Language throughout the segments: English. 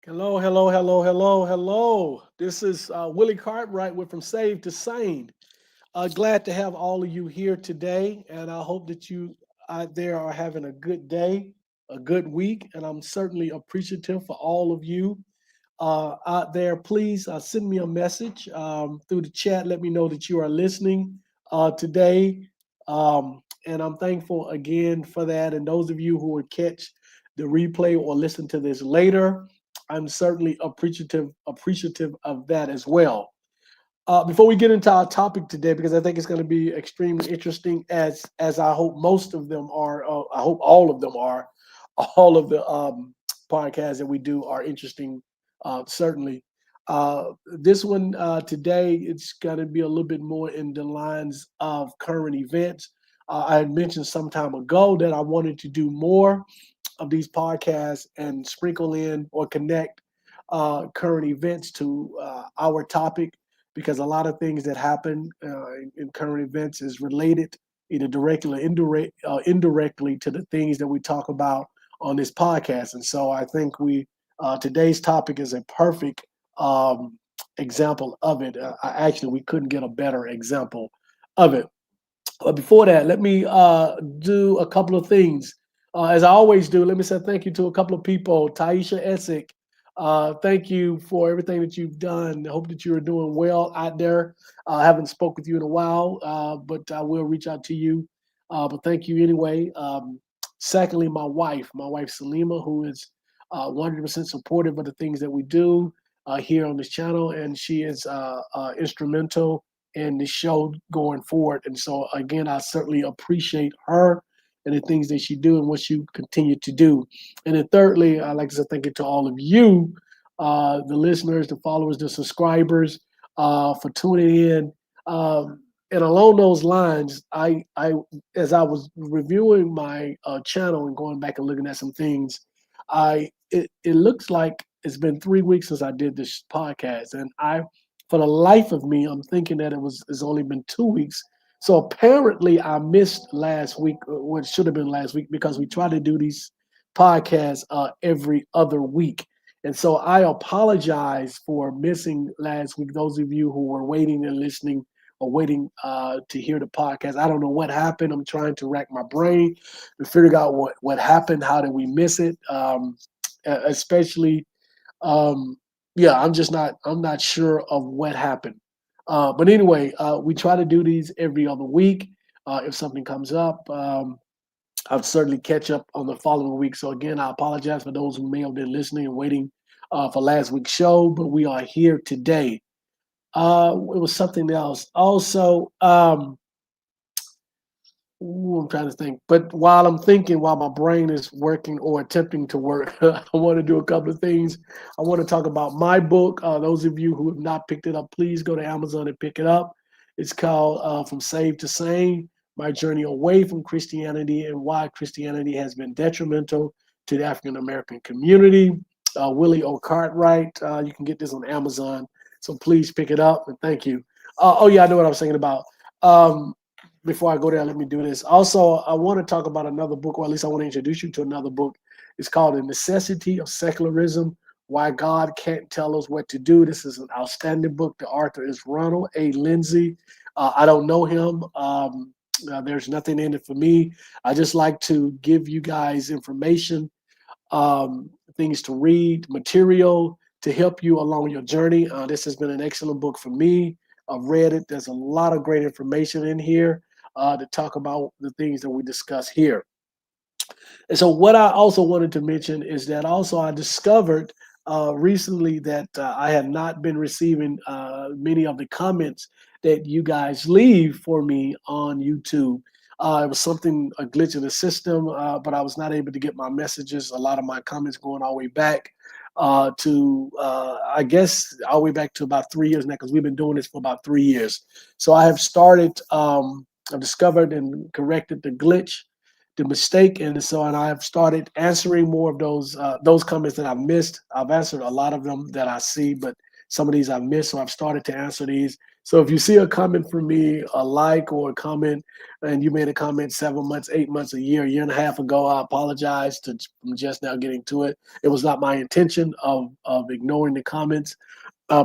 Hello, hello, hello, hello, hello. This is Willie Cartwright with From Saved to Sane. Glad to have all of you here today, and I hope that you out there are having a good day, a good week, and I'm certainly appreciative for all of you out there. Please send me a message through the chat. Let me know that you are listening today, and I'm thankful again for that. And those of you who would catch the replay or listen to this later, I'm certainly appreciative of that as well. Before we get into our topic today, because I think it's going to be extremely interesting, as I hope most of them are. I hope all of them are. All of the podcasts that we do are interesting, certainly. This one today, it's going to be a little bit more in the lines of current events. I had mentioned some time ago that I wanted to do more of these podcasts and sprinkle in or connect current events to our topic, because a lot of things that happen in current events is related either directly or indirectly to the things that we talk about on this podcast. And so I think we today's topic is a perfect example of it. Actually, we couldn't get a better example of it. But before that, let me do a couple of things. As I always do, let me say thank you to a couple of people. Taisha Essick, thank you for everything that you've done. I hope that you are doing well out there. I haven't spoke with you in a while, but I will reach out to you. But thank you anyway. Secondly, my wife Salima, who is 100% supportive of the things that we do here on this channel, and she is instrumental in the show going forward. And so again, I certainly appreciate her and the things that she do and what she continue to do. And then thirdly, I'd like to say thank you to all of you, the listeners, the followers, the subscribers, for tuning in. And along those lines, I as I was reviewing my channel and going back and looking at some things, it looks like it's been 3 weeks since I did this podcast, and for the life of me, I'm thinking that it's only been 2 weeks. So apparently, I missed last week, what should have been last week, because we try to do these podcasts every other week. And so I apologize for missing last week. Those of you who were waiting and listening or waiting to hear the podcast, I don't know what happened. I'm trying to rack my brain to figure out what happened. How did we miss it? Especially yeah, I'm not sure of what happened. But anyway, we try to do these every other week. If something comes up, I'll certainly catch up on the following week. So again, I apologize for those who may have been listening and waiting for last week's show, but we are here today. It was something else. Also, ooh, I'm trying to think. But while I'm thinking, while my brain is working or attempting to work, I want to do a couple of things. I want to talk about my book. Those of you who have not picked it up, please go to Amazon and pick it up. It's called From Saved to Sane: My Journey Away from Christianity and Why Christianity Has Been Detrimental to the African American Community. Willie O. Cartwright. You can get this on Amazon. So please pick it up, and thank you. Oh, yeah, I know what I was thinking about. Um, Before I go there, let me do this. Also, I want to talk about another book, or at least I want to introduce you to another book. It's called The Necessity of Secularism: Why God Can't Tell Us What to Do. This is an outstanding book. The author is Ronald A. Lindsay. I don't know him. There's nothing in it for me. I just like to give you guys information, things to read, material to help you along your journey. This has been an excellent book for me. I've read it. There's a lot of great information in here to talk about the things that we discuss here. And so, what I also wanted to mention is that also I discovered recently that I had not been receiving many of the comments that you guys leave for me on YouTube. It was something, a glitch in the system, but I was not able to get my messages. A lot of my comments going all the way back I guess, all the way back to about 3 years now, because we've been doing this for about 3 years. So I have started, I've discovered and corrected the glitch, the mistake, and I have started answering more of those comments that I've missed. I've answered a lot of them that I see, but some of these I've missed, so I've started to answer these. So if you see a comment from me, a like or a comment, and you made a comment 7 months, 8 months, a year and a half ago, I apologize from just now getting to it. It was not my intention of ignoring the comments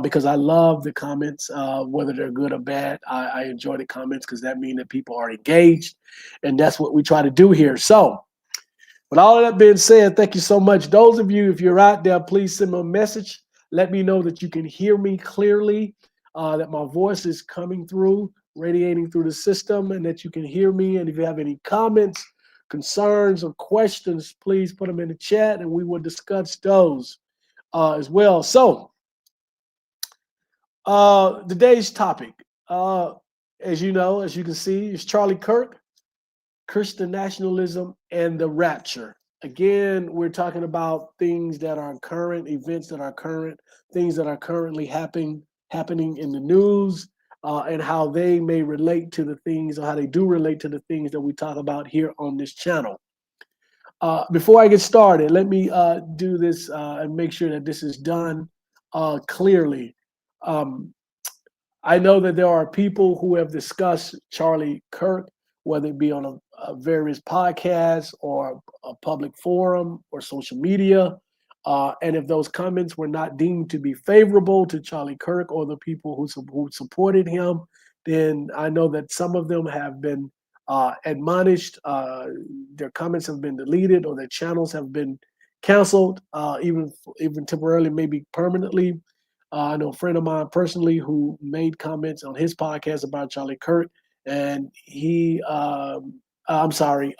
because I love the comments, whether they're good or bad. I enjoy the comments because that means that people are engaged, and that's what we try to do here. So with all of that being said, thank you so much. Those of you, if you're out there, please send me a message. Let me know that you can hear me clearly, that my voice is coming through, radiating through the system, and that you can hear me. And if you have any comments, concerns, or questions, please put them in the chat and we will discuss those as well. So, today's topic, as you know, as you can see, is Charlie Kirk, Christian nationalism, and the rapture. Again, we're talking about things that are current, events that are current, things that are currently happening in the news, and how they may relate to the things, or how they do relate to the things that we talk about here on this channel. Before I get started, let me do this and make sure that this is done clearly. Um, I know that there are people who have discussed Charlie Kirk, whether it be on a various podcasts or a public forum or social media. And if those comments were not deemed to be favorable to Charlie Kirk or the people who supported him, then I know that some of them have been admonished, their comments have been deleted, or their channels have been canceled, even temporarily, maybe permanently. I know a friend of mine personally who made comments on his podcast about Charlie Kirk, and I'm sorry,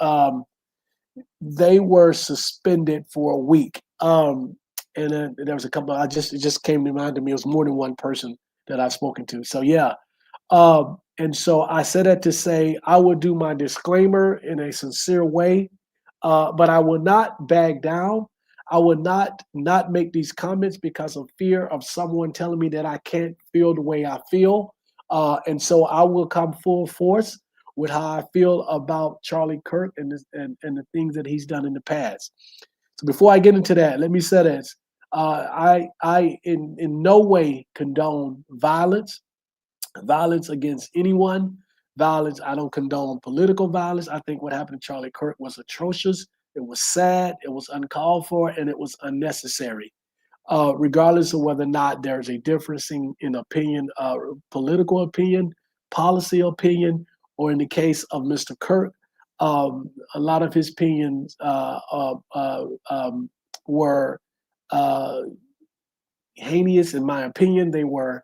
they were suspended for a week. And then there was a couple. It just came to mind to me. It was more than one person that I've spoken to. So yeah, and so I said that to say I will do my disclaimer in a sincere way, but I will not back down. I will not make these comments because of fear of someone telling me that I can't feel the way I feel. And so I will come full force with how I feel about Charlie Kirk and the things that he's done in the past. So before I get into that, let me say this. I in no way condone violence against anyone, violence. I don't condone political violence. I think what happened to Charlie Kirk was atrocious. It was sad. It was uncalled for, and it was unnecessary. Regardless of whether or not there's a difference in opinion, political opinion, policy opinion, or in the case of Mr. Kirk, a lot of his opinions were heinous, in my opinion. They were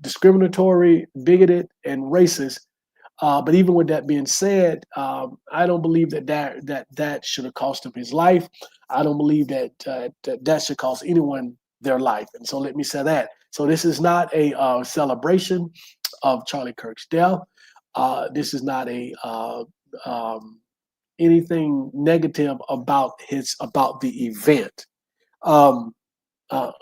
discriminatory, bigoted, and racist. But even with that being said, I don't believe that should have cost him his life. I don't believe that should cost anyone their life. And so let me say that. So this is not a celebration of Charlie Kirk's death. This is not a anything negative about the event. Um, uh,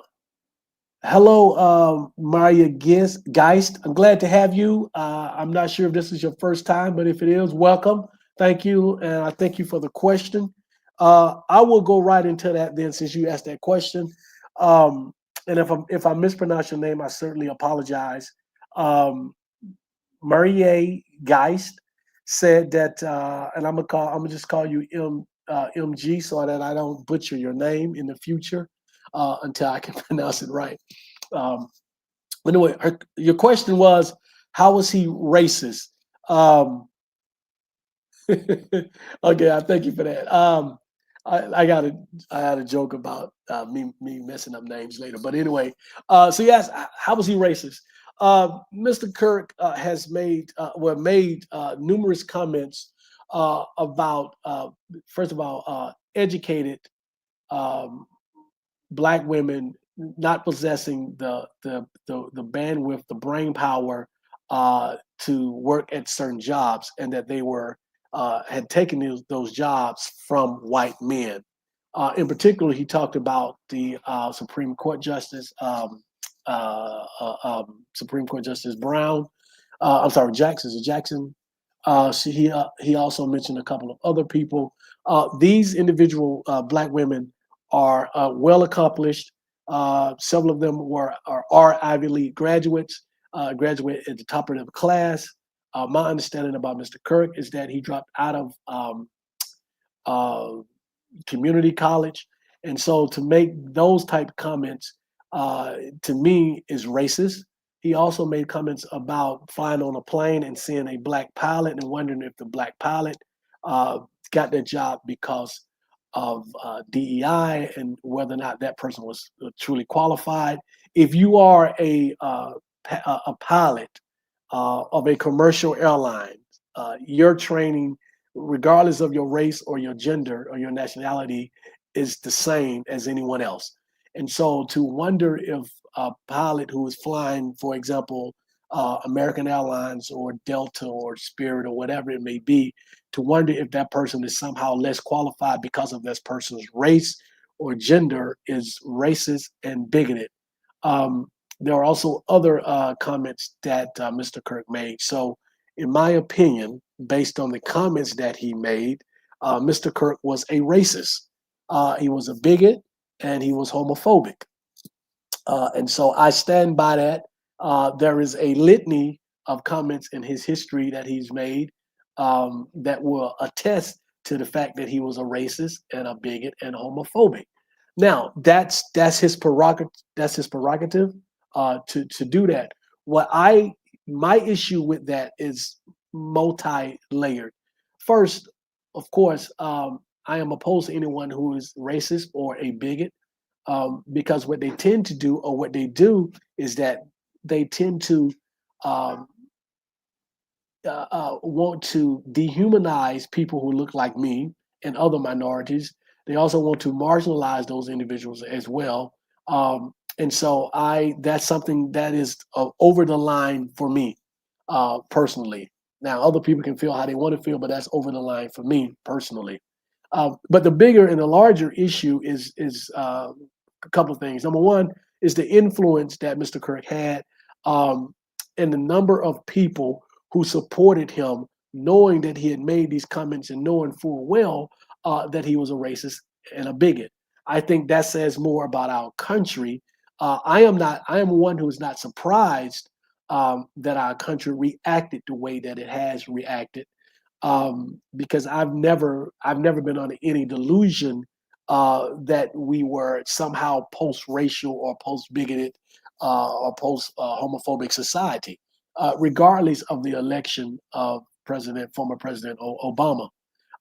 Hello, Maria Geist. I'm glad to have you. I'm not sure if this is your first time, but if it is, welcome. Thank you, and I thank you for the question. I will go right into that then, since you asked that question. And if I mispronounce your name, I certainly apologize. Maria Geist said that, and I'm gonna just call you MG so that I don't butcher your name in the future until I can pronounce it right. Um, but anyway, your question was, how was he racist? Okay, I thank you for that. I had a joke about me messing up names later, but anyway, so yes, how was he racist? Mr. Kirk has made numerous comments about first of all educated um, black women not possessing the bandwidth, the brain power to work at certain jobs, and that they were had taken those jobs from white men. In particular, he talked about the Supreme Court Justice Supreme Court Justice Brown. I'm sorry, Jackson. Is it Jackson? So he also mentioned a couple of other people. These individual black women are well accomplished. Several of them are Ivy League graduates. graduated at the top of the class. My understanding about Mr. Kirk is that he dropped out of uh, community college. And so to make those type comments to me is racist. He also made comments about flying on a plane and seeing a black pilot and wondering if the black pilot uh, got their job because of DEI and whether or not that person was truly qualified. If you are a pilot of a commercial airline, your training, regardless of your race or your gender or your nationality, is the same as anyone else. And so to wonder if a pilot who is flying, for example, American Airlines or Delta or Spirit or whatever it may be, to wonder if that person is somehow less qualified because of this person's race or gender is racist and bigoted. Um, there are also other comments that Mr. Kirk made. So, in my opinion, based on the comments that he made, Mr. Kirk was a racist. He was a bigot and he was homophobic. And so I stand by that. There is a litany of comments in his history that he's made that will attest to the fact that he was a racist and a bigot and homophobic. Now that's his prerogative. That's his prerogative to do that. What I my issue with that is multi-layered. First, of course, I am opposed to anyone who is racist or a bigot because what they tend to do or what they do is that they tend to um, want to dehumanize people who look like me and other minorities. They also want to marginalize those individuals as well. And so I that's something that is over the line for me personally. Now other people can feel how they want to feel, but that's over the line for me personally. But the bigger and the larger issue is a couple of things. Number one is the influence that Mr. Kirk had, and the number of people who supported him, knowing that he had made these comments and knowing full well that he was a racist and a bigot. I think that says more about our country. I am not. I am one who is not surprised that our country reacted the way that it has reacted because I've never been under any delusion that we were somehow post-racial or post-bigoted or post-homophobic society, regardless of the election of former President Obama.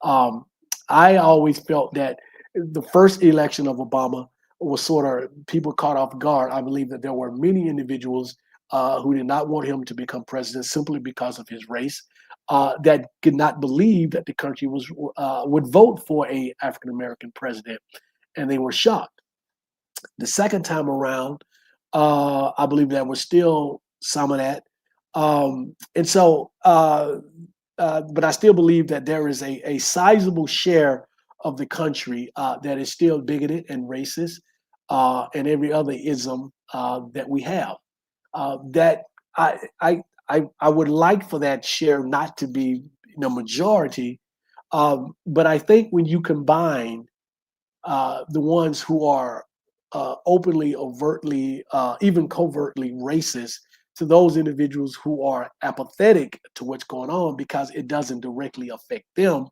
Um, I always felt that the first election of Obama was sort of people caught off guard. I believe that there were many individuals who did not want him to become president simply because of his race, that could not believe that the country would vote for a African American president, and they were shocked. The second time around, I believe there was still some of that, but I still believe that there is a sizable share of the country that is still bigoted and racist, and every other ism that we have. That I would like for that share not to be majority, but I think when you combine the ones who are openly, overtly, even covertly racist to those individuals who are apathetic to what's going on because it doesn't directly affect them.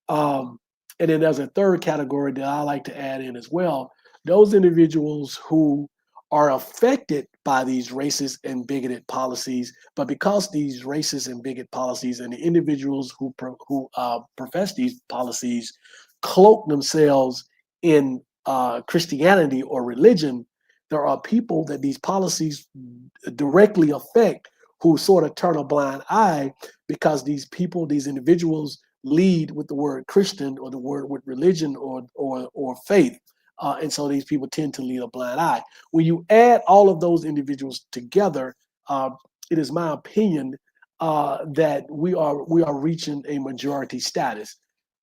Um, and then there's a third category that I like to add in as well. Those individuals who are affected by these racist and bigoted policies, but because these racist and bigot policies and the individuals who profess these policies cloak themselves in Christianity or religion, there are people that these policies directly affect who sort of turn a blind eye because these people, these individuals, lead with the word Christian or the word with religion or faith. And so these people tend to lead a blind eye. When you add all of those individuals together, it is my opinion that we are reaching a majority status.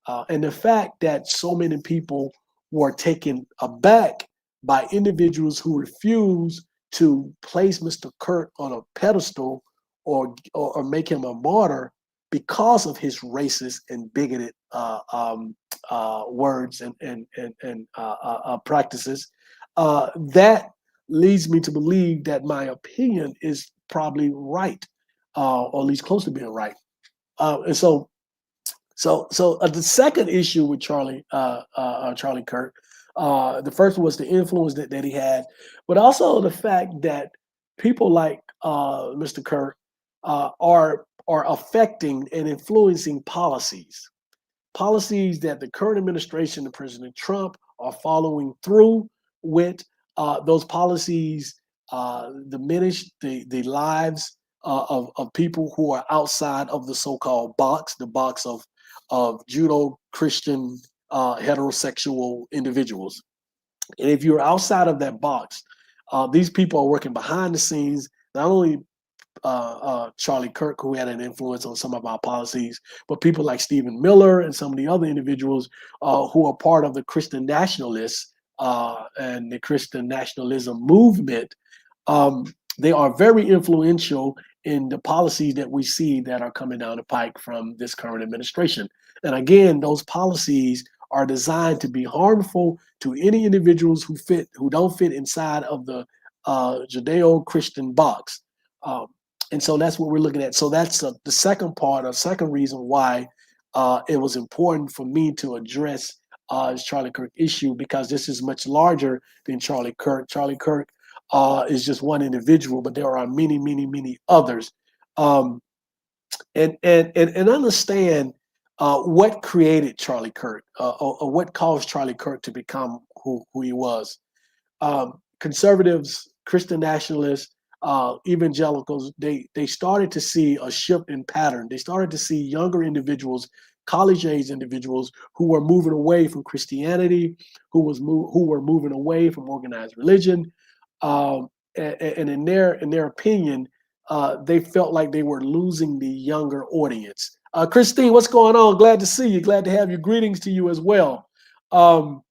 And the fact that so many people were taken aback by individuals who refuse to place Mr. Kirk on a pedestal or make him a martyr because of his racist and bigoted words and practices. That leads me to believe that my opinion is probably right, or at least close to being right. And so the second issue with Charlie Kirk, the first was the influence that he had, but also the fact that people like Mr. Kirk are affecting and influencing policies that the current administration and President Trump are following through with. Those policies diminish the lives of people who are outside of the so-called box, the box of Judo-Christian heterosexual individuals. And if you're outside of that box, these people are working behind the scenes, not only Charlie Kirk, who had an influence on some of our policies, but people like Stephen Miller and some of the other individuals who are part of the Christian nationalists and the Christian nationalism movement. Um, they are very influential in the policies that we see that are coming down the pike from this current administration. And again, those policies are designed to be harmful to any individuals who don't fit inside of the Judeo-Christian box. Um, and so that's what we're looking at. So that's the second part, or second reason why it was important for me to address this Charlie Kirk issue, because this is much larger than Charlie Kirk. Charlie Kirk is just one individual, but there are many, many, many others. Um, and understand what created Charlie Kirk, or what caused Charlie Kirk to become who he was. Conservatives, Christian nationalists, evangelicals, they started to see a shift in pattern. They started to see younger individuals, college age individuals, who were moving away from Christianity, who were moving away from organized religion, and in their opinion, they felt like they were losing the younger audience. Christine, what's going on? Glad to see you. Glad to have you. Greetings to you as well. Um,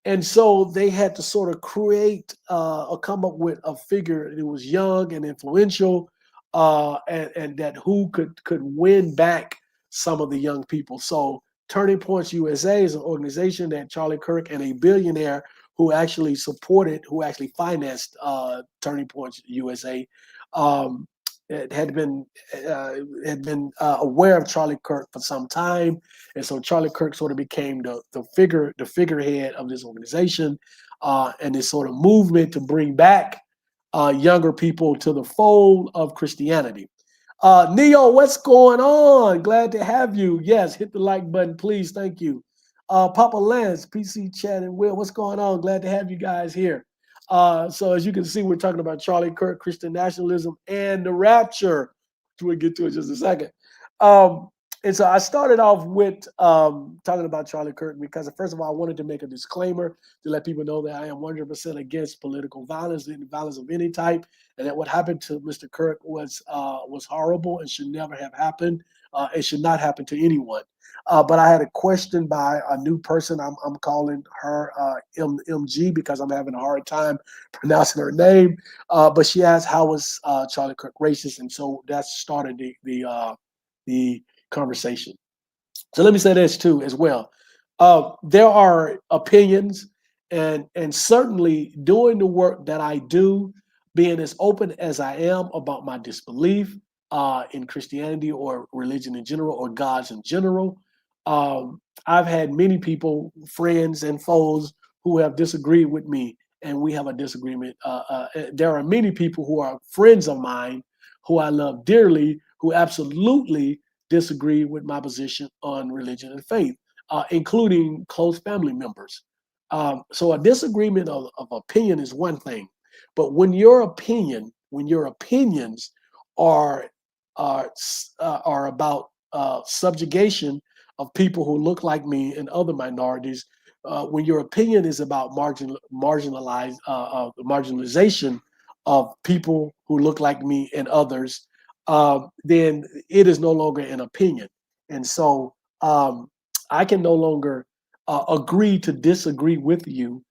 and so they had to sort of create or come up with a figure that was young and influential, and that who could win back some of the young people. So Turning Points USA is an organization that Charlie Kirk and a billionaire who actually financed Turning Points USA, um, it uh, had been aware of Charlie Kirk for some time, and so Charlie Kirk sort of became the figurehead of this organization, and this sort of movement to bring back younger people to the fold of Christianity. Neo, what's going on? Glad to have you. Yes, hit the like button, please. Thank you. Papa Lance, PC Chat, and Will, what's going on? Glad to have you guys here. So as you can see, we're talking about Charlie Kirk, Christian nationalism, and the Rapture. We'll get to it in just a second. Um, and so I started off with talking about Charlie Kirk because, first of all, I wanted to make a disclaimer to let people know that I am 100% against political violence and violence of any type, and that what happened to Mr. Kirk was horrible and should never have happened. It should not happen to anyone. But I had a question by a new person. I'm calling her MG because I'm having a hard time pronouncing her name. But she asked, "How was Charlie Kirk racist?" And so that started the conversation. So let me say this too as well. There are opinions, and certainly doing the work that I do, being as open as I am about my disbelief in Christianity or religion in general or gods in general. I've had many people, friends and foes, who have disagreed with me, and we have a disagreement. There are many people who are friends of mine who I love dearly who absolutely disagree with my position on religion and faith, including close family members. So a disagreement of opinion is one thing, but when your opinions are are about subjugation of people who look like me and other minorities, when your opinion is about marginalization of people who look like me and others, then it is no longer an opinion. And so I can no longer agree to disagree with you.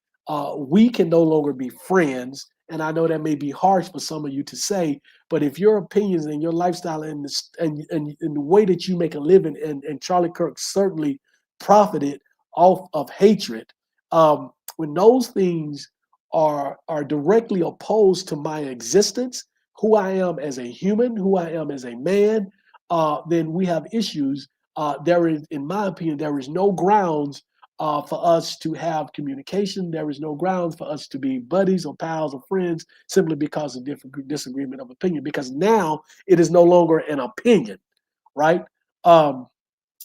We can no longer be friends. And I know that may be harsh for some of you to say, but if your opinions and your lifestyle and the way that you make a living, and Charlie Kirk certainly profited off of hatred, when those things are directly opposed to my existence, who I am as a human, who I am as a man, then we have issues. There is, in my opinion, there is no grounds for us to have communication. There is no grounds for us to be buddies or pals or friends simply because of different disagreement of opinion. Because now it is no longer an opinion, right? Um,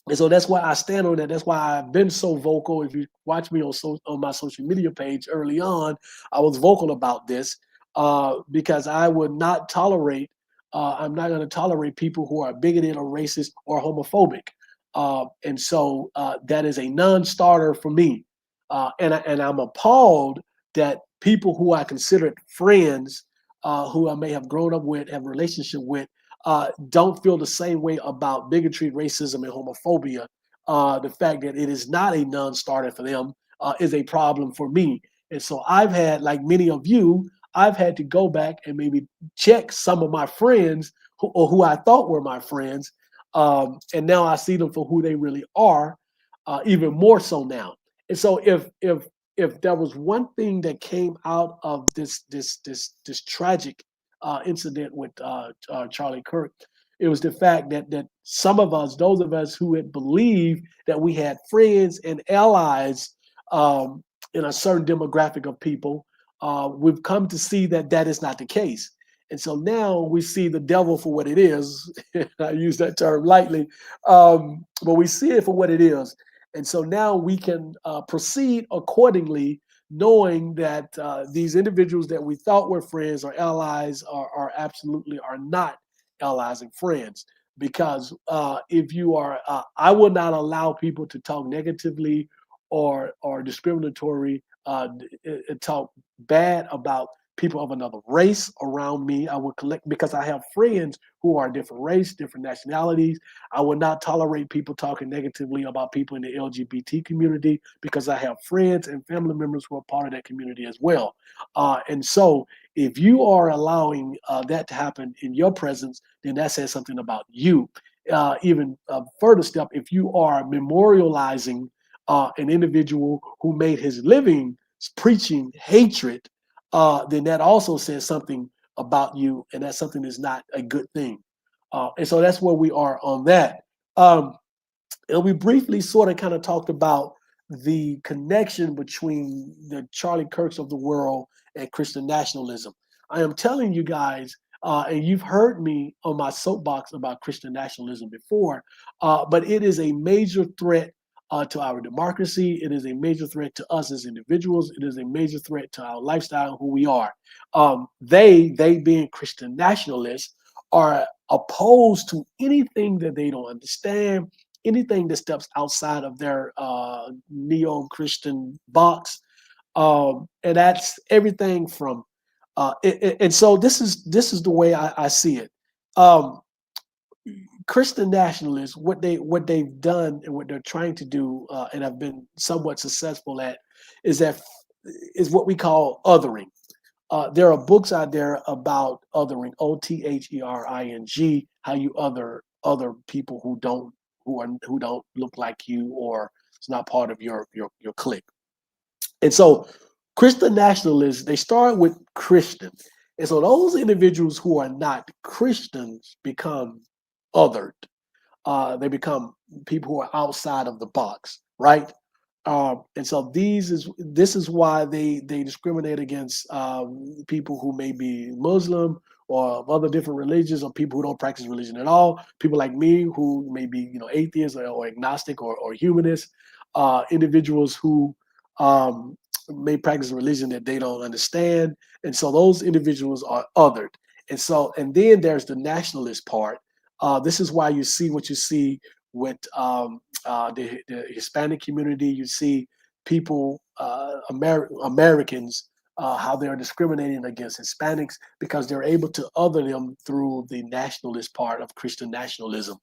and so that's why I stand on that. That's why I've been so vocal. If you watch me on my social media page early on, I was vocal about this because I would not tolerate. I'm not going to tolerate people who are bigoted or racist or homophobic. And so that is a non-starter for me. And I'm appalled that people who I considered friends, who I may have grown up with, have a relationship with, don't feel the same way about bigotry, racism, and homophobia. The fact that it is not a non-starter for them is a problem for me. And so I've had, like many of you, I've had to go back and maybe check some of my friends or who I thought were my friends, and now I see them for who they really are, even more so now. And so if there was one thing that came out of this tragic incident with Charlie Kirk, it was the fact that some of us, those of us who had believed that we had friends and allies in a certain demographic of people, we've come to see that that is not the case. And so now we see the devil for what it is. I use that term lightly, but we see it for what it is. And so now we can proceed accordingly, knowing that these individuals that we thought were friends or allies are absolutely are not allies and friends. Because if you are, I will not allow people to talk negatively or discriminatory, talk bad about people of another race around me. I will collect because I have friends who are different race, different nationalities. I will not tolerate people talking negatively about people in the LGBT community because I have friends and family members who are part of that community as well. And so if you are allowing that to happen in your presence, then that says something about you. Even a further step, if you are memorializing an individual who made his living preaching hatred, then that also says something about you, and that something is not a good thing. And so that's where we are on that. Um, and we briefly sort of kind of talked about the connection between the Charlie Kirks of the world and Christian nationalism. I am telling you guys, and you've heard me on my soapbox about Christian nationalism before, but it is a major threat to our democracy. It is a major threat to us as individuals. It is a major threat to our lifestyle and who we are. They being Christian nationalists, are opposed to anything that they don't understand, anything that steps outside of their neo-Christian box, and that's everything from. And so this is the way I see it. Um, Christian nationalists, what they've done and what they're trying to do, and have been somewhat successful at, is that is what we call othering. There are books out there about othering, othering, how you other people who don't look like you or it's not part of your clique. And so Christian nationalists, they start with Christian. And so those individuals who are not Christians become othered. They become people who are outside of the box, right? And so this is why they discriminate against people who may be Muslim or of other different religions, or people who don't practice religion at all. People like me who may be atheists or agnostic or humanist. Individuals who um, may practice religion that they don't understand, and so those individuals are othered. And then there's the nationalist part. This is why you see what you see with the Hispanic community. You see people, Americans, how they're discriminating against Hispanics because they're able to other them through the nationalist part of Christian nationalism.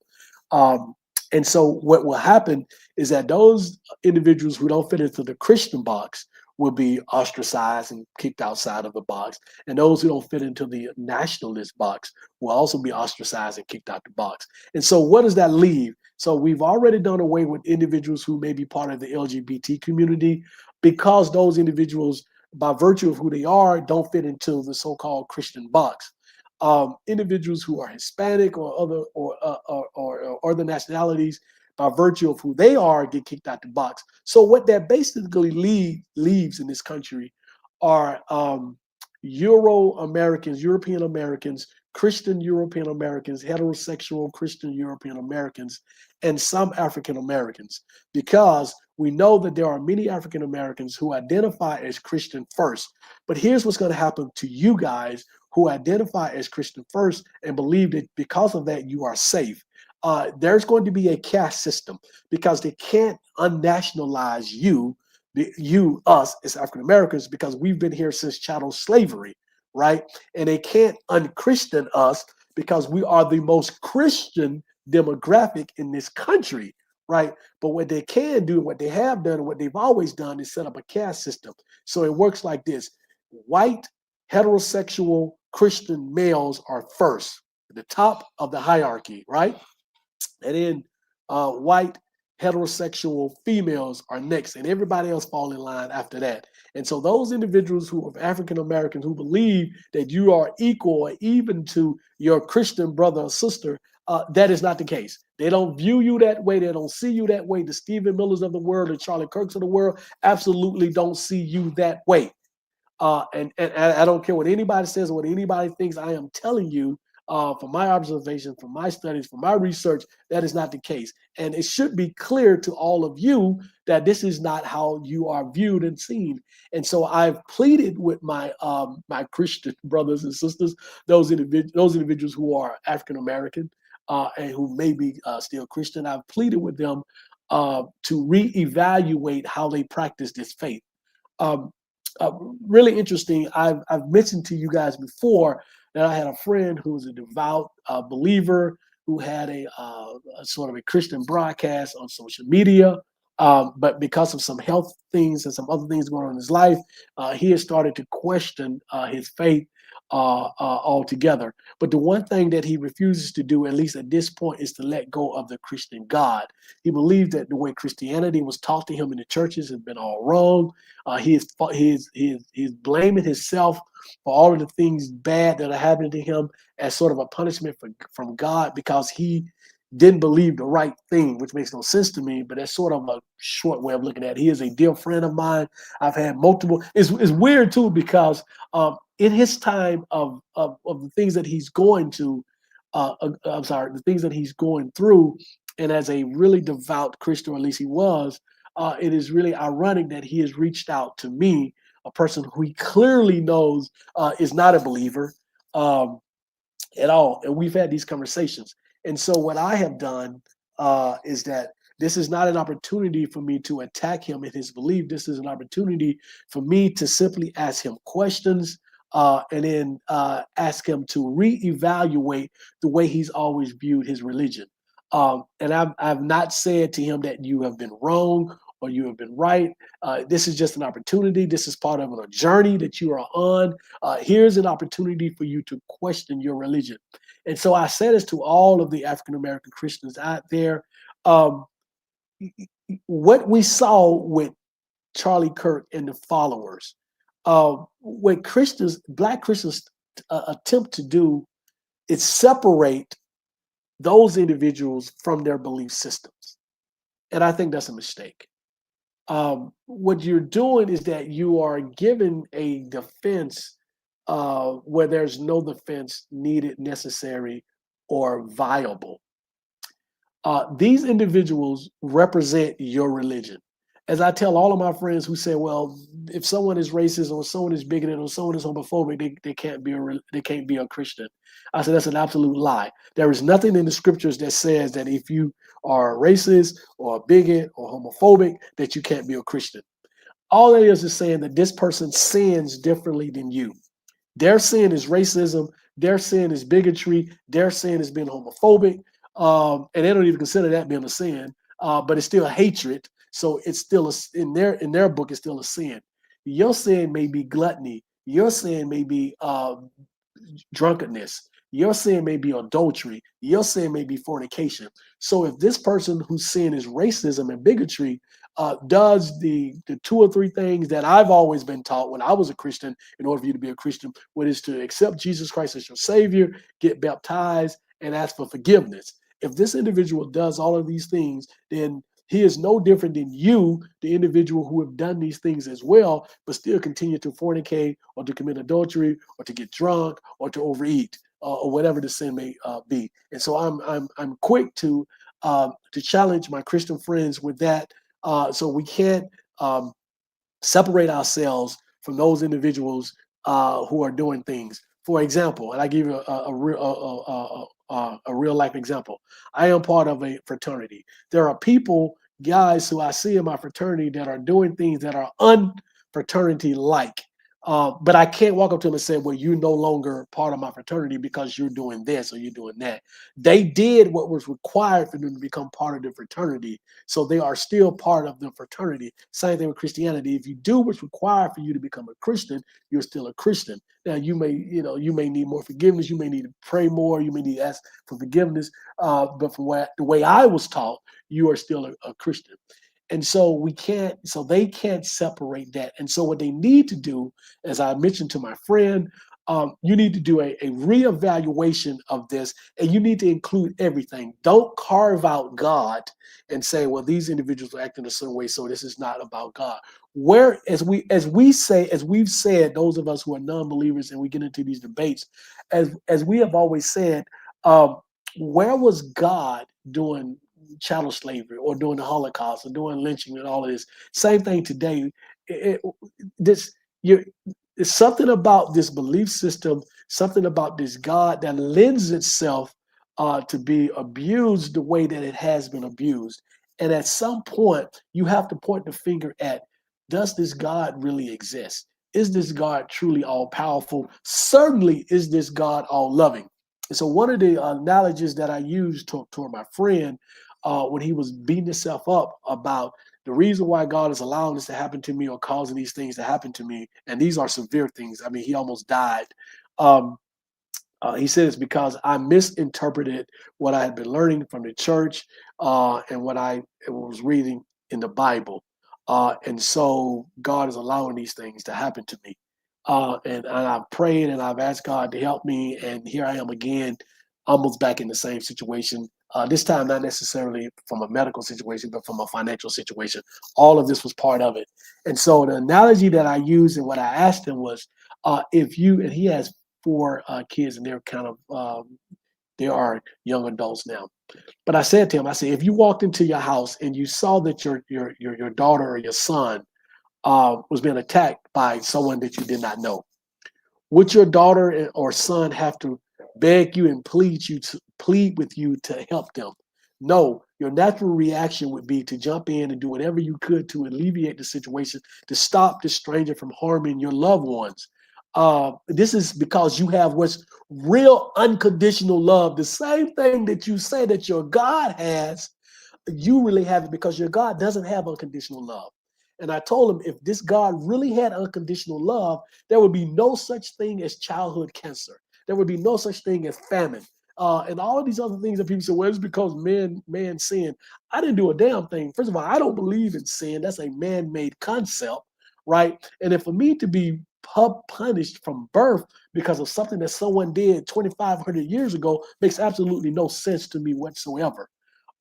Um, and so what will happen is that those individuals who don't fit into the Christian box will be ostracized and kicked outside of the box. And those who don't fit into the nationalist box will also be ostracized and kicked out the box. And so what does that leave? So we've already done away with individuals who may be part of the LGBT community because those individuals by virtue of who they are, don't fit into the so-called Christian box. Individuals who are Hispanic or or other nationalities, by virtue of who they are, get kicked out the box. So what that basically leaves in this country are Euro Americans, European Americans, Christian European Americans, heterosexual Christian European Americans, and some African Americans, because we know that there are many African Americans who identify as Christian first. But here's what's going to happen to you guys who identify as Christian first and believe that because of that you are safe. There's going to be a caste system because they can't unnationalize us as African Americans, because we've been here since chattel slavery, right? And they can't unchristian us because we are the most Christian demographic in this country, right? But what they can do, what they have done, and what they've always done is set up a caste system. So it works like this: white, heterosexual Christian males are first, at the top of the hierarchy, right? And then white heterosexual females are next, and everybody else fall in line after that. And so those individuals who are African Americans who believe that you are equal or even to your Christian brother or sister, that is not the case. They don't view you that way. They don't see you that way. The Stephen Millers of the world, the Charlie Kirks of the world, absolutely don't see you that way. And I don't care what anybody says or what anybody thinks. I am telling you, from my observation, from my studies, from my research, that is not the case. And it should be clear to all of you that this is not how you are viewed and seen. And so I've pleaded with my my Christian brothers and sisters, those individuals who are African American and who may be still Christian. I've pleaded with them to reevaluate how they practice this faith. Um, uh, Really interesting. I've mentioned to you guys before that I had a friend who was a devout believer who had a sort of a Christian broadcast on social media. But because of some health things and some other things going on in his life, he has started to question his faith altogether. But the one thing that he refuses to do, at least at this point, is to let go of the Christian God. He believes that the way Christianity was taught to him in the churches has been all wrong. He's blaming himself for all of the things bad that are happening to him as sort of a punishment from God because he didn't believe the right thing, which makes no sense to me, but that's sort of a short way of looking at it. He is a dear friend of mine. I've had multiple. It's weird too because in his time of the things that he's going to, I'm sorry, the things that he's going through, and as a really devout Christian, or at least he was, it is really ironic that he has reached out to me, a person who he clearly knows is not a believer at all, and we've had these conversations. And so what I have done is that this is not an opportunity for me to attack him in his belief. This is an opportunity for me to simply ask him questions and then ask him to reevaluate the way he's always viewed his religion. And I've not said to him that you have been wrong or you have been right. This is just an opportunity. This is part of a journey that you are on. Here's an opportunity for you to question your religion. And so I said this to all of the African American Christians out there. What we saw with Charlie Kirk and the followers, what Black Christians attempt to do is separate those individuals from their belief systems. And I think that's a mistake. What you're doing is that you are giving a defense where there's no defense needed, necessary, or viable. These individuals represent your religion. As I tell all of my friends who say, well, if someone is racist or someone is bigoted or someone is homophobic, they can't be a Christian. I said that's an absolute lie. There is nothing in the scriptures that says that if you are a racist or a bigot or homophobic, that you can't be a Christian. All it is saying that this person sins differently than you. Their sin is racism. Their sin is bigotry. Their sin is being homophobic. And they don't even consider that being a sin, but it's still hatred. So it's still in their book, it's still a sin. Your sin may be gluttony. Your sin may be drunkenness. Your sin may be adultery. Your sin may be fornication. So if this person whose sin is racism and bigotry does the two or three things that I've always been taught when I was a Christian, in order for you to be a Christian, what is to accept Jesus Christ as your Savior, get baptized, and ask for forgiveness. If this individual does all of these things, then he is no different than you, the individual who have done these things as well, but still continue to fornicate or to commit adultery or to get drunk or to overeat or whatever the sin may be. And so I'm quick to challenge my Christian friends with that. So we can't um, separate ourselves from those individuals who are doing things. For example, and I give you a real life example. I am part of a fraternity. There are people, guys, who I see in my fraternity that are doing things that are unfraternity like. But I can't walk up to them and say, well, you're no longer part of my fraternity because you're doing this or you're doing that. They did what was required for them to become part of the fraternity. So they are still part of the fraternity. Same thing with Christianity. If you do what's required for you to become a Christian, you're still a Christian. Now you may need more forgiveness. You may need to pray more. You may need to ask for forgiveness. But from the way I was taught, you are still a Christian. And so so they can't separate that. And so what they need to do, as I mentioned to my friend, you need to do a reevaluation of this, and you need to include everything. Don't carve out God and say, well, these individuals are acting a certain way, so this is not about God. Where, as we've said, those of us who are non-believers and we get into these debates, as we have always said, um, where was God doing chattel slavery or during the Holocaust or doing lynching and all of this? Same thing today. It, this you It's something about this belief system, something about this God that lends itself to be abused the way that it has been abused. And at some point, you have to point the finger at, does this God really exist? Is this God truly all powerful? Certainly, is this God all loving? And so, one of the analogies that I used toward my friend when he was beating himself up about the reason why God is allowing this to happen to me or causing these things to happen to me, and these are severe things. I mean, he almost died. Um, he said it's because I misinterpreted what I had been learning from the church and what I was reading in the Bible. And so God is allowing these things to happen to me. And I've prayed and I've asked God to help me. And here I am again, almost back in the same situation. This time, not necessarily from a medical situation, but from a financial situation. All of this was part of it. And so the analogy that I used and what I asked him was, and he has four kids, and they're kind of they are young adults now. But I said to him, I said, if you walked into your house and you saw that your daughter or your son was being attacked by someone that you did not know, would your daughter or son have to beg you and plead with you to help them? No, your natural reaction would be to jump in and do whatever you could to alleviate the situation, to stop the stranger from harming your loved ones. This is because you have what's real unconditional love. The same thing that you say that your God has, you really have it because your God doesn't have unconditional love. And I told him if this God really had unconditional love, there would be no such thing as childhood cancer. There would be no such thing as famine. And all of these other things that people say, well, it's because man sinned. I didn't do a damn thing. First of all, I don't believe in sin. That's a man-made concept, right? And if for me to be punished from birth because of something that someone did 2,500 years ago makes absolutely no sense to me whatsoever,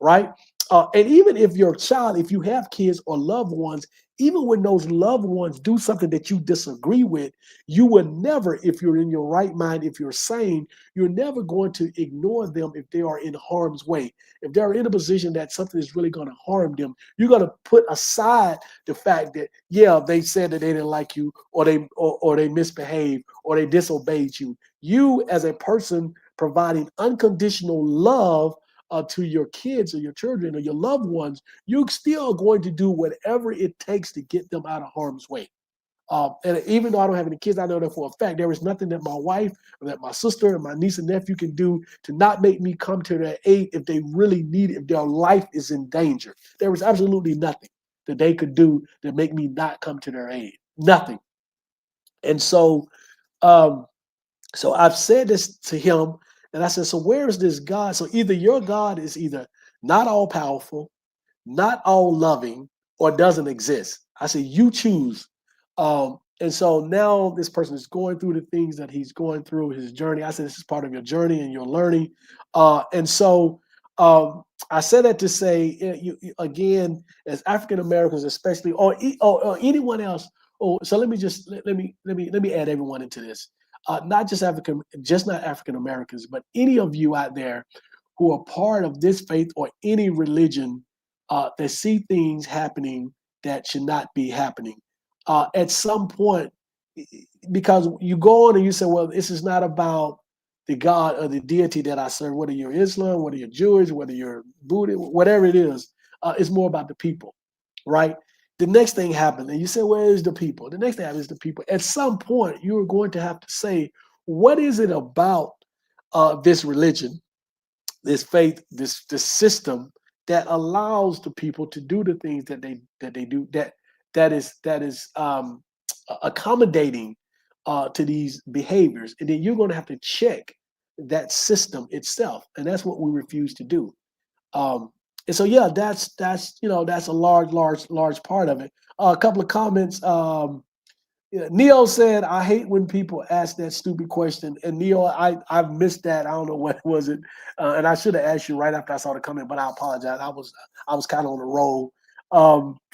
right? And even if your child, if you have kids or loved ones, even when those loved ones do something that you disagree with, you would never, if you're in your right mind, if you're sane, you're never going to ignore them if they are in harm's way. If they're in a position that something is really going to harm them, you're going to put aside the fact that, yeah, they said that they didn't like you or they misbehaved or they disobeyed you. You as a person providing unconditional love to your kids or your children or your loved ones, you're still going to do whatever it takes to get them out of harm's way. And even though I don't have any kids, I know that for a fact there is nothing that my wife or that my sister and my niece and nephew can do to not make me come to their aid if they really need it, if their life is in danger. There is absolutely nothing that they could do to make me not come to their aid. Nothing. And um, so I've said this to him, and I said, so where is this God? So either your God is either not all powerful, not all loving, or doesn't exist. I said, you choose. And so now this person is going through the things that he's going through his journey. I said, this is part of your journey and your learning. And so I said that to say, again, as African Americans, especially, or anyone else. Oh, so let me just let me add everyone into this. Not just not African Americans, but any of you out there who are part of this faith or any religion that see things happening that should not be happening. At some point, because you go on and you say, well, this is not about the God or the deity that I serve, whether you're Islam, whether you're Jewish, whether you're Buddhist, whatever it is, it's more about the people, right? The next thing happened, and you say, where is the people? The next thing happens is the people. At some point, you're going to have to say, what is it about this religion, this faith, this system that allows the people to do the things that they do that is accommodating to these behaviors, and then you're going to have to check that system itself, and that's what we refuse to do. Um, and so yeah, that's a large part of it. A couple of comments. Yeah, Neo said, "I hate when people ask that stupid question." And Neo, I missed that. I don't know what was it, and I should have asked you right after I saw the comment, but I apologize. I was kind of on the roll.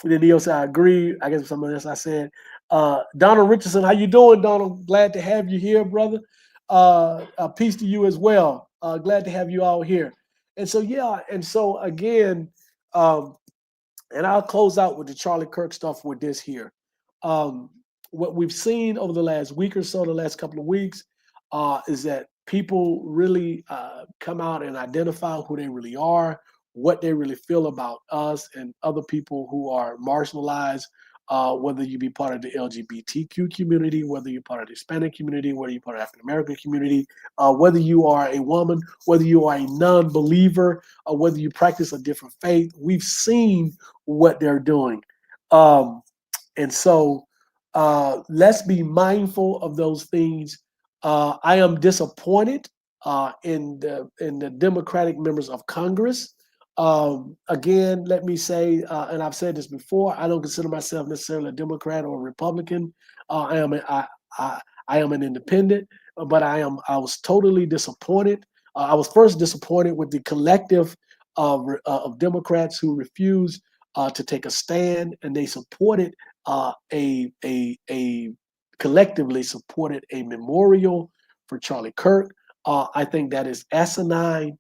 Then Neo said, "I agree." I guess something else I said. Donald Richardson, how you doing, Donald? Glad to have you here, brother. Peace to you as well. Glad to have you all here. And so yeah, and so again, um, and I'll close out with the Charlie Kirk stuff with this here. Um, what we've seen over the last week or so, the last couple of weeks, is that people really come out and identify who they really are, what they really feel about us and other people who are marginalized, whether you be part of the LGBTQ community, whether you're part of the Hispanic community, whether you're part of the African American community, whether you are a woman, whether you are a non-believer, or whether you practice a different faith. We've seen what they're doing. Um, and so let's be mindful of those things. I am disappointed in the Democratic members of Congress. Again, let me say, and I've said this before, I don't consider myself necessarily a Democrat or a Republican. I am an independent, but I was totally disappointed. I was first disappointed with the collective of Democrats who refused to take a stand, and they supported a collectively supported a memorial for Charlie Kirk. I think that is asinine.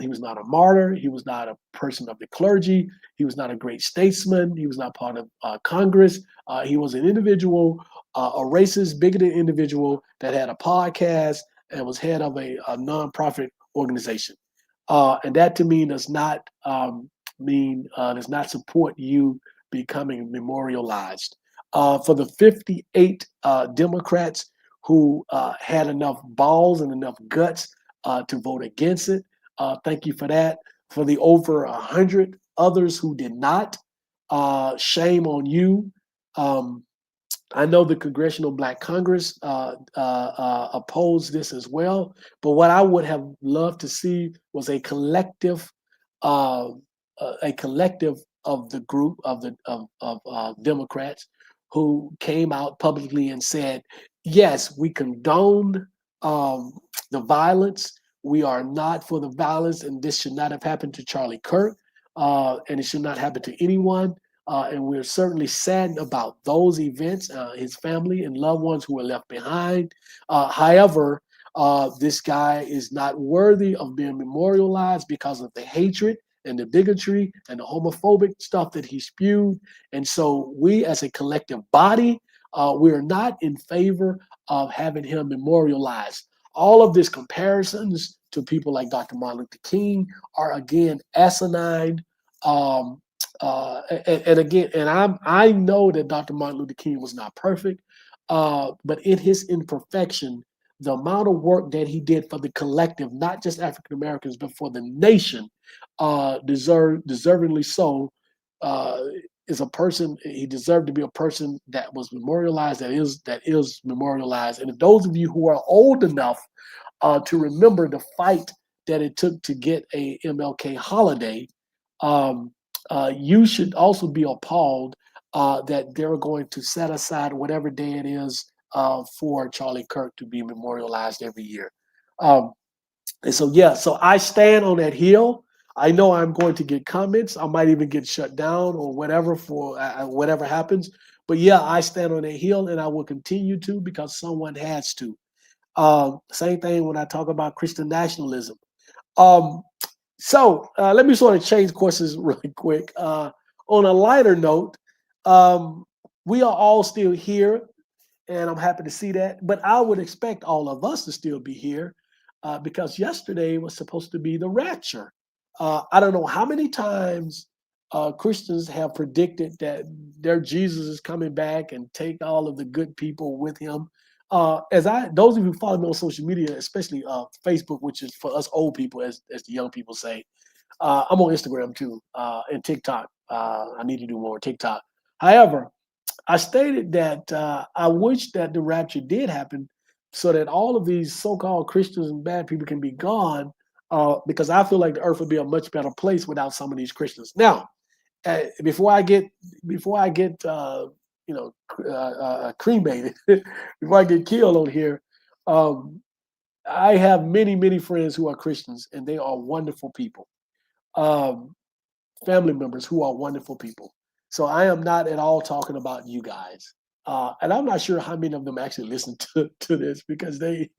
He was not a martyr. He was not a person of the clergy. He was not a great statesman. He was not part of Congress. He was an individual, a racist, bigoted individual that had a podcast and was head of a nonprofit organization. And that to me does not does not support you becoming memorialized. For the 58 Democrats who had enough balls and enough guts to vote against it, thank you for that. For the over 100 others who did not, shame on you. I know the Congressional Black Congress opposed this as well, but what I would have loved to see was uh, a collective of the group of Democrats who came out publicly and said, "Yes, we condone um, the violence. We are not for the violence, and this should not have happened to Charlie Kirk, and it should not happen to anyone." And we're certainly saddened about those events, his family and loved ones who were left behind. However, this guy is not worthy of being memorialized because of the hatred and the bigotry and the homophobic stuff that he spewed. And so we as a collective body, we are not in favor of having him memorialized. All of these comparisons to people like Dr. Martin Luther King are again asinine. Um, and again, and I know that Dr. Martin Luther King was not perfect, but in his imperfection, the amount of work that he did for the collective, not just African Americans, but for the nation, deservingly so, uh, is a person. He deserved to be a person that was memorialized. That is memorialized. And if those of you who are old enough to remember the fight that it took to get a MLK holiday, um, you should also be appalled that they're going to set aside whatever day it is for Charlie Kirk to be memorialized every year. Um, and so, yeah, so I stand on that hill. I know I'm going to get comments. I might even get shut down or whatever for whatever happens. But yeah, I stand on that hill and I will continue to because someone has to. Same thing when I talk about Christian nationalism. Um, so let me sort of change courses really quick. On a lighter note, um, we are all still here and I'm happy to see that. But I would expect all of us to still be here because yesterday was supposed to be the rapture. I don't know how many times Christians have predicted that their Jesus is coming back and take all of the good people with him. Those of you who follow me on social media, especially Facebook, which is for us old people, as the young people say, I'm on Instagram too and TikTok. I need to do more TikTok. However, I stated that I wish that the rapture did happen so that all of these so-called Christians and bad people can be gone because I feel like the earth would be a much better place without some of these Christians. Now, before I get you know cremated, before I get killed on here, um, I have many friends who are Christians and they are wonderful people. Um, Family members who are wonderful people. So I am not at all talking about you guys. And I'm not sure how many of them actually listen to this because they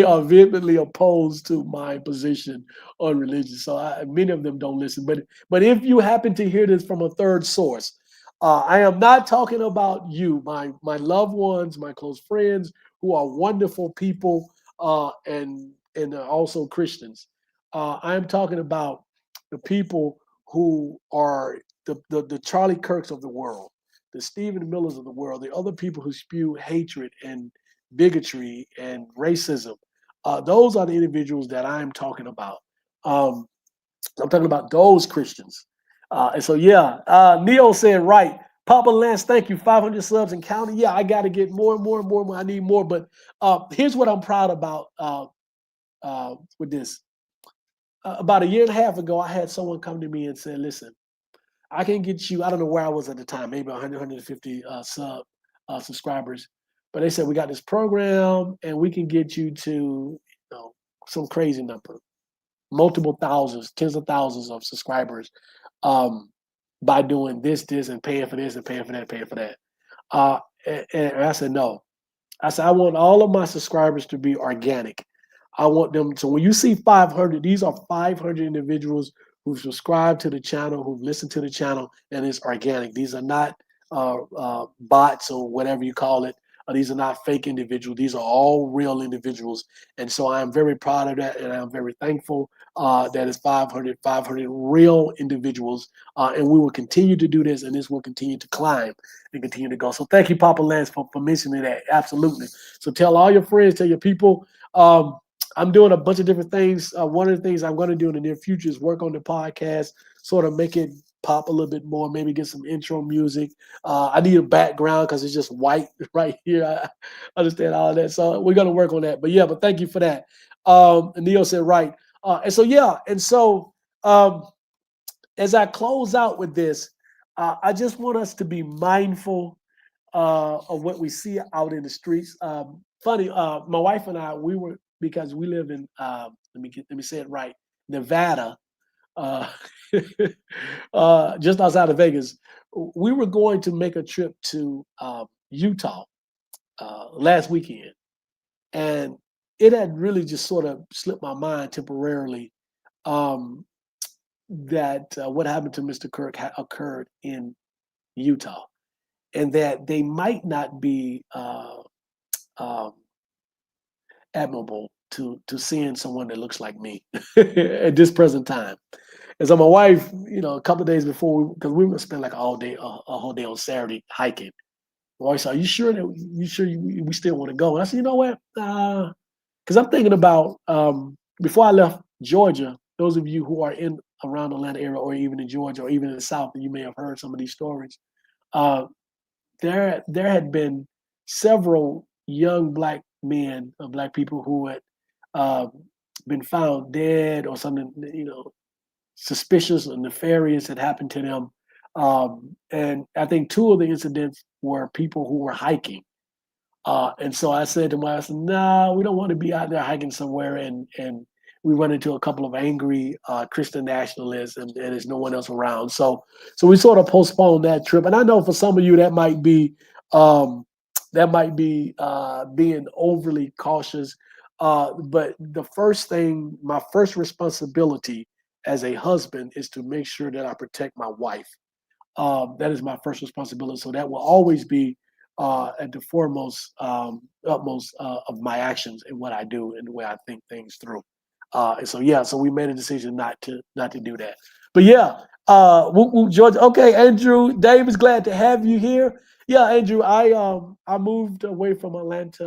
are vehemently opposed to my position on religion. So many of them don't listen. But if you happen to hear this from a third source, I am not talking about you, my loved ones, my close friends who are wonderful people and are also Christians. I am talking about the people who are the Charlie Kirks of the world, the Stephen Millers of the world, the other people who spew hatred and bigotry and racism. Those are the individuals that I'm talking about. Um, I'm talking about those Christians. And so, yeah, Neo said, right. Papa Lance, thank you. 500 subs and counting. Yeah, I got to get more and more and more. I need more. But here's what I'm proud about with this. About a year and a half ago, I had someone come to me and say, listen, I can get you, I don't know where I was at the time, maybe 100, 150 subscribers. But they said, we got this program and we can get you to some crazy number, multiple thousands, tens of thousands of subscribers um, by doing this, and paying for this and paying for that, paying for that. And I said, no. I said, I want all of my subscribers to be organic. I want them. So when you see 500, these are 500 individuals who've subscribed to the channel, who've listened to the channel, and it's organic. These are not bots or whatever you call it. These are not fake individuals. These are all real individuals. And so I'm very proud of that. And I'm very thankful that it's 500 real individuals. And we will continue to do this, and this will continue to climb and continue to go. So thank you, Papa Lance, for mentioning that. Absolutely. So tell all your friends, tell your people. I'm doing a bunch of different things. One of the things I'm going to do in the near future is work on the podcast, sort of make it pop a little bit more, maybe get some intro music. I need a background because it's just white right here. I understand all of that. So we're going to work on that. But yeah, but thank you for that. And Neil said, right. And so, yeah. And so as I close out with this, I just want us to be mindful of what we see out in the streets. Funny, my wife and I, because we live in let me say it right, Nevada, uh, just outside of Vegas. We were going to make a trip to Utah last weekend, and it had really just sort of slipped my mind temporarily um, that what happened to Mr. Kirk occurred in Utah, and that they might not be um, admirable to seeing someone that looks like me at this present time. And so my wife, a couple of days before, because we were spend like all day, a whole day on Saturday hiking. My wife said, "Are you sure we still want to go?" And I said, "You know what? Because I'm thinking about before I left Georgia. Those of you who are in around the Atlanta area, or even in Georgia, or even in the South, you may have heard some of these stories. Uh, there had been several young black men black people who had uh, been found dead or something, suspicious or nefarious had happened to them. And I think two of the incidents were people who were hiking. And so I said to my wife, "No, we don't want to be out there hiking somewhere." And we run into a couple of angry Christian nationalists, and there's no one else around. So we sort of postponed that trip. And I know for some of you um, that might be being overly cautious. But the first thing, my first responsibility as a husband is to make sure that I protect my wife. That is my first responsibility. So that will always be at the foremost, utmost of my actions and what I do and the way I think things through. And so yeah, so we made a decision not to do that. But yeah, whoop, whoop, George. Okay, Andrew Davis, glad to have you here. Yeah, Andrew, I moved away from Atlanta,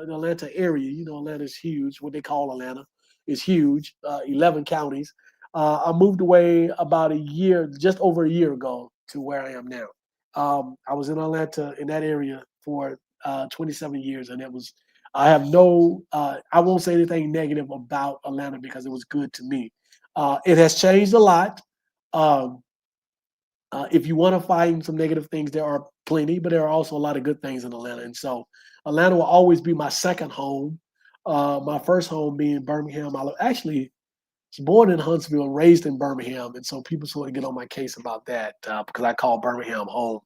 the Atlanta area. You know, Atlanta's huge. What they call Atlanta is huge. 11 counties. I moved away about a year, just over a year ago, to where I am now. I was in Atlanta in that area for 27 years, and it was. I have no. I won't say anything negative about Atlanta because it was good to me. It has changed a lot. Um, if you want to find some negative things, there are plenty, but there are also a lot of good things in Atlanta. And so Atlanta will always be my second home. My first home being Birmingham. I actually was born in Huntsville, raised in Birmingham, and so people sort of get on my case about that because I call Birmingham home.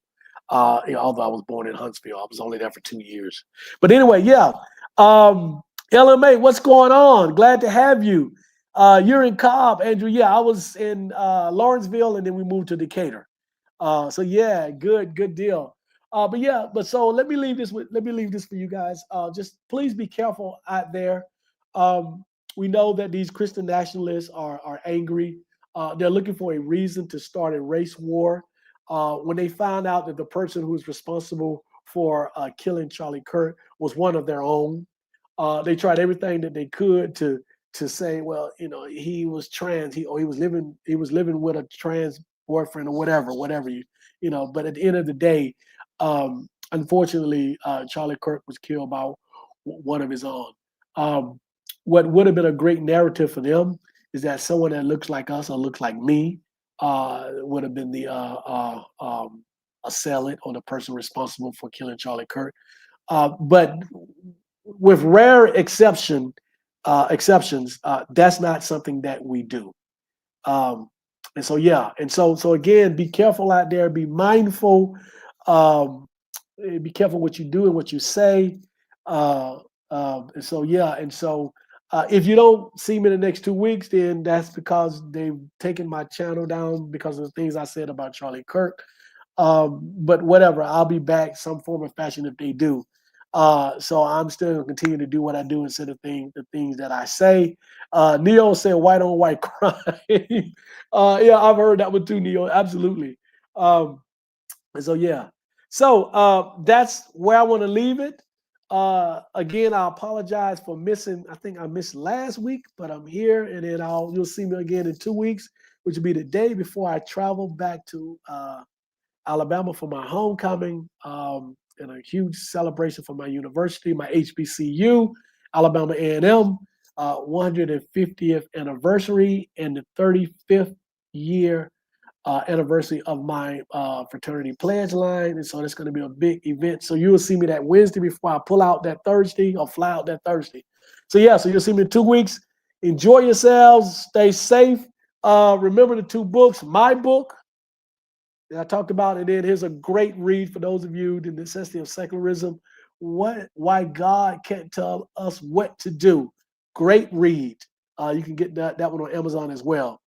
Although I was born in Huntsville, I was only there for 2 years. But anyway, yeah. Um, LMA, what's going on? Glad to have you. You're in Cobb, Andrew. Yeah, I was in Lawrenceville, and then we moved to Decatur. So yeah, good deal. But yeah, but so let me leave this for you guys. Just please be careful out there. Um, we know that these Christian nationalists are angry. They're looking for a reason to start a race war. When they found out that the person who was responsible for killing Charlie Kirk was one of their own, they tried everything that they could to say, well, you know, he was trans, he was living with a trans boyfriend or whatever you know. But at the end of the day, unfortunately, Charlie Kirk was killed by one of his own. Um, what would have been a great narrative for them is that someone that looks like us or looks like me would have been the assailant or the person responsible for killing Charlie Kirk. But with rare exceptions, that's not something that we do. Um, and so yeah, and so again, be careful out there. Be mindful. Um, be careful what you do and what you say. Uh, and so yeah, and so if you don't see me in the next 2 weeks, then that's because they've taken my channel down because of the things I said about Charlie Kirk. But whatever, I'll be back some form of fashion if they do. So I'm still gonna continue to do what I do instead of the things that I say. Neo said white on white crime. Yeah, I've heard that one too, Neo. Absolutely. And so yeah. So that's where I want to leave it. Again, I apologize for missing. I think I missed last week, but I'm here, and then you'll see me again in 2 weeks, which will be the day before I travel back to Alabama for my homecoming, and a huge celebration for my university, my HBCU, Alabama A&M, 150th anniversary and the 35th year anniversary of my fraternity pledge line. And so it's going to be a big event. So you will see me that Wednesday before I pull out that Thursday or fly out that Thursday. So yeah, so you'll see me in 2 weeks. Enjoy yourselves. Stay safe. Remember the two books, my book, that I talked about, and then here's a great read for those of you, The Necessity of Secularism, Why God Can't Tell Us What to Do. Great read. You can get that one on Amazon as well.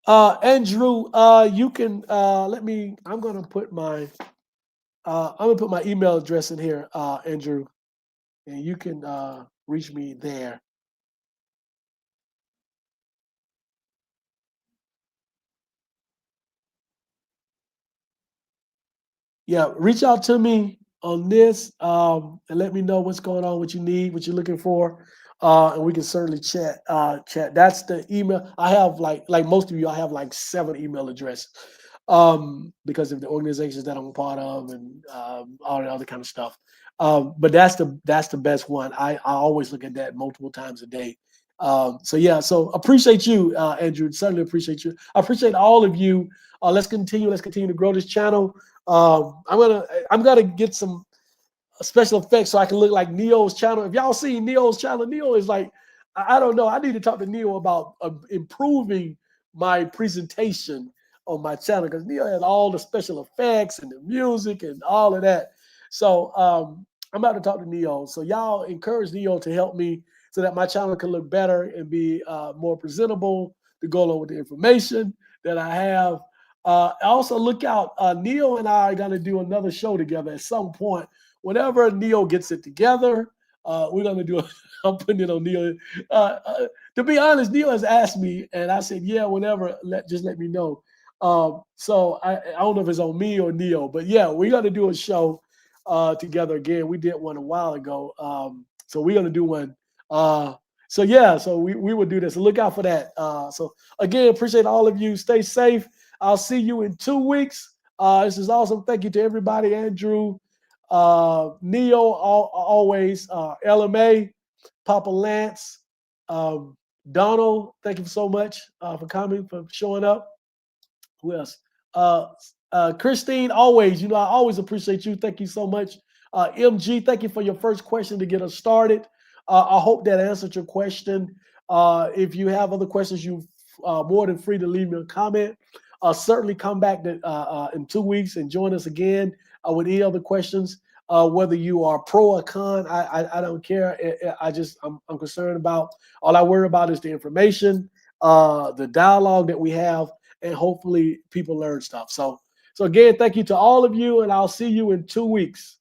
Andrew, you can let me. I'm gonna put my email address in here, Andrew, and you can reach me there. Yeah, reach out to me on this and let me know what's going on, what you need, what you're looking for, and we can certainly chat. Chat. That's the email I have. Like most of you, I have like 7 email addresses because of the organizations that I'm a part of and all the other kind of stuff. But that's the best one. I always look at that multiple times a day. So yeah, so appreciate you, Andrew. Certainly appreciate you. I appreciate all of you. Let's continue. Let's continue to grow this channel. I'm gonna get some special effects so I can look like Neo's channel. If y'all see Neo's channel, Neo is like, I don't know. I need to talk to Neo about improving my presentation on my channel because Neo has all the special effects and the music and all of that. So I'm about to talk to Neo. So y'all encourage Neo to help me so that my channel can look better and be more presentable to go along with the information that I have. Also look out. Neo and I are going to do another show together at some point. Whenever Neo gets it together, we're going to do I'm putting it on Neo. To be honest, Neo has asked me, and I said, yeah, whenever, just let me know. So I don't know if it's on me or Neo, but yeah, we're going to do a show together again. We did one a while ago. So we're going to do one. So yeah, so we will do this. So look out for that. So again, appreciate all of you. Stay safe. I'll see you in 2 weeks. This is awesome. Thank you to everybody. Andrew, Neo, always, LMA, Papa Lance, Donald, thank you so much for coming, for showing up. Who else? Christine, always, I always appreciate you. Thank you so much. MG, thank you for your first question to get us started. I hope that answered your question. If you have other questions, you're more than free to leave me a comment. Certainly come back in 2 weeks and join us again with any other questions. Whether you are pro or con, I don't care. I'm concerned about, all I worry about is the information, the dialogue that we have, and hopefully people learn stuff. So again, thank you to all of you, and I'll see you in 2 weeks.